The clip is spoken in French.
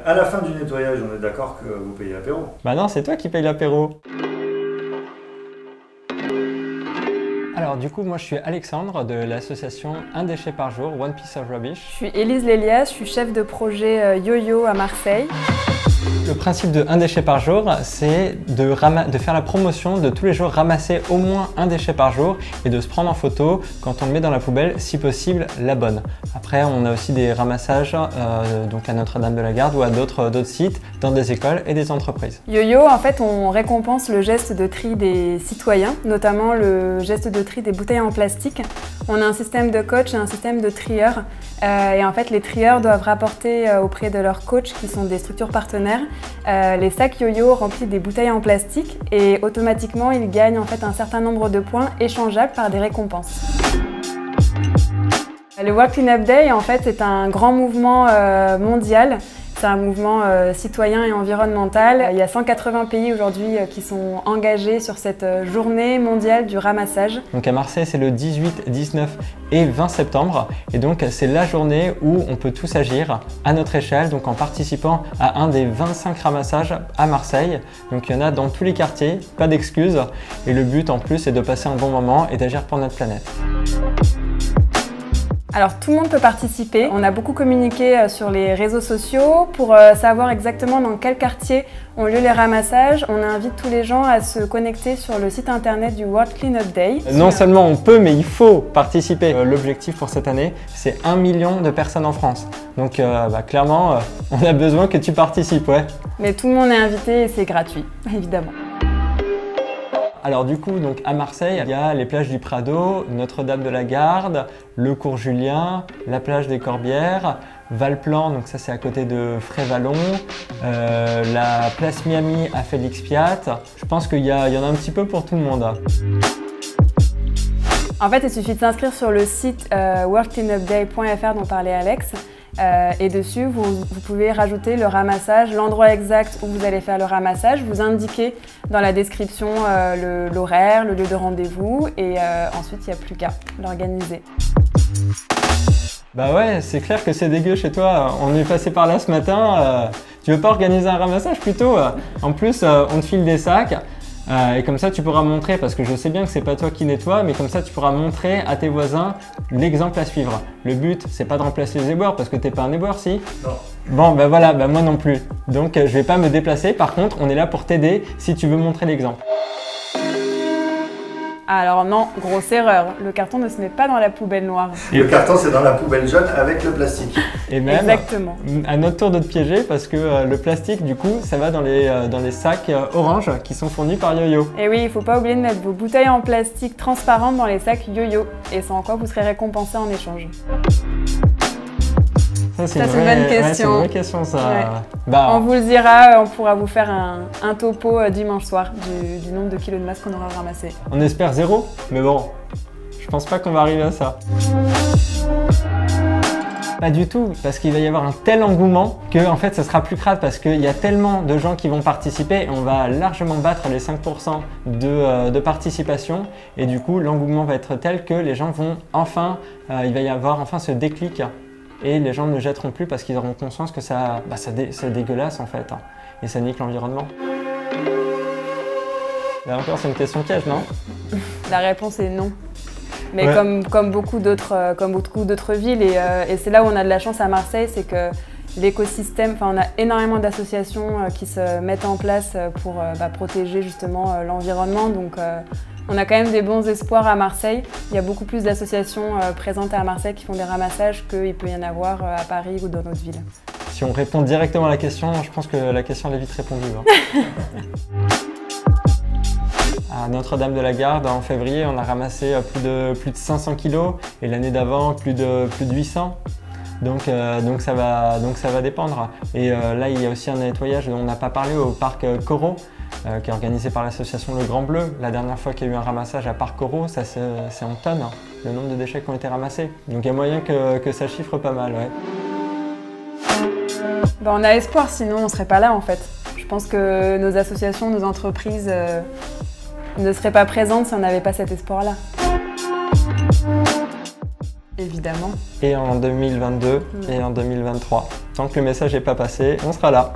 À la fin du nettoyage, on est d'accord que vous payez l'apéro? Bah non, c'est toi qui paye l'apéro. Alors du coup, moi je suis Alexandre de l'association Un déchet par jour, One Piece of Rubbish. Je suis Élise Lélias, je suis chef de projet Yo-Yo à Marseille. Le principe de un déchet par jour, c'est de faire la promotion de tous les jours ramasser au moins un déchet par jour et de se prendre en photo quand on le met dans la poubelle, si possible la bonne. Après, on a aussi des ramassages donc à Notre-Dame-de-la-Garde ou à d'autres sites, dans des écoles et des entreprises. Yo-Yo, en fait, on récompense le geste de tri des citoyens, notamment le geste de tri des bouteilles en plastique. On a un système de coach et un système de trieurs. Et en fait, les trieurs doivent rapporter auprès de leurs coachs, qui sont des structures partenaires, les sacs Yo-Yo remplis des bouteilles en plastique et automatiquement, ils gagnent en fait un certain nombre de points échangeables par des récompenses. Le World Cleanup Day, en fait, c'est un grand mouvement mondial. C'est un mouvement citoyen et environnemental. Il y a 180 pays aujourd'hui qui sont engagés sur cette journée mondiale du ramassage. Donc à Marseille, c'est le 18, 19 et 20 septembre. Et donc c'est la journée où on peut tous agir à notre échelle, donc en participant à un des 25 ramassages à Marseille. Donc il y en a dans tous les quartiers, pas d'excuses. Et le but en plus, c'est de passer un bon moment et d'agir pour notre planète. Alors tout le monde peut participer. On a beaucoup communiqué sur les réseaux sociaux pour savoir exactement dans quel quartier ont lieu les ramassages. On invite tous les gens à se connecter sur le site internet du World Cleanup Day. Non seulement on peut, mais il faut participer. L'objectif pour cette année, c'est 1 million de personnes en France. Donc clairement, on a besoin que tu participes, ouais. Mais tout le monde est invité et c'est gratuit, évidemment. Alors du coup, donc à Marseille, il y a les plages du Prado, Notre-Dame-de-la-Garde, le cours Julien, la plage des Corbières, Valplan, donc ça c'est à côté de Frévalon, la place Miami à Félix Piat. Je pense qu'il y en a un petit peu pour tout le monde. En fait, il suffit de s'inscrire sur le site worldcleanupday.fr dont parlait Alex. Et dessus, vous pouvez rajouter le ramassage, l'endroit exact où vous allez faire le ramassage. Vous indiquez dans la description l'horaire, le lieu de rendez-vous et ensuite, il n'y a plus qu'à l'organiser. Bah ouais, c'est clair que c'est dégueu chez toi. On est passé par là ce matin. Tu veux pas organiser un ramassage plutôt? En plus, on te file des sacs. Et comme ça, tu pourras montrer, parce que je sais bien que c'est pas toi qui nettoie, mais comme ça, tu pourras montrer à tes voisins l'exemple à suivre. Le but, c'est pas de remplacer les éboueurs, parce que t'es pas un éboueur, si? Non. Bon, bah voilà, bah moi non plus. Donc, je vais pas me déplacer. Par contre, on est là pour t'aider si tu veux montrer l'exemple. Alors non, grosse erreur, le carton ne se met pas dans la poubelle noire. Le carton, c'est dans la poubelle jaune avec le plastique. Et même, exactement. À notre tour de te piéger, parce que le plastique, du coup, ça va dans les sacs orange qui sont fournis par Yo-Yo. Et oui, il ne faut pas oublier de mettre vos bouteilles en plastique transparentes dans les sacs Yo-Yo. Et sans quoi vous serez récompensé en échange. Ça, c'est une bonne question. Ouais, c'est une vraie question, ça. Ouais. Bah, on vous le dira, on pourra vous faire un topo dimanche soir du nombre de kilos de masse qu'on aura ramassé. On espère 0, mais bon, je pense pas qu'on va arriver à ça. Pas du tout, parce qu'il va y avoir un tel engouement que en fait, ça sera plus crade parce qu'il y a tellement de gens qui vont participer et on va largement battre les 5% de participation et du coup, l'engouement va être tel que les gens vont enfin, il va y avoir enfin ce déclic. Et les gens ne jetteront plus parce qu'ils auront conscience que c'est dégueulasse en fait, et ça nique l'environnement. Là encore, c'est une question piège, non? La réponse est non. Mais ouais. comme beaucoup d'autres villes, et c'est là où on a de la chance à Marseille, c'est que l'écosystème, on a énormément d'associations qui se mettent en place pour protéger justement l'environnement. Donc on a quand même des bons espoirs à Marseille. Il y a beaucoup plus d'associations présentes à Marseille qui font des ramassages qu'il peut y en avoir à Paris ou dans d'autres villes. Si on répond directement à la question, je pense que la question elle est vite répondue. Hein. À Notre-Dame-de-la-Garde, en février, on a ramassé plus de 500 kilos et l'année d'avant, plus de 800. Donc ça va dépendre. Et là, il y a aussi un nettoyage dont on n'a pas parlé au parc Corot, qui est organisé par l'association Le Grand Bleu. La dernière fois qu'il y a eu un ramassage à Parc Corot, c'est en tonnes, le nombre de déchets qui ont été ramassés. Donc il y a moyen que ça chiffre pas mal. Ouais. On a espoir, sinon on ne serait pas là en fait. Je pense que nos associations, nos entreprises ne seraient pas présentes si on n'avait pas cet espoir-là. Évidemment. Et en 2022 et en 2023. Tant que le message n'est pas passé, on sera là.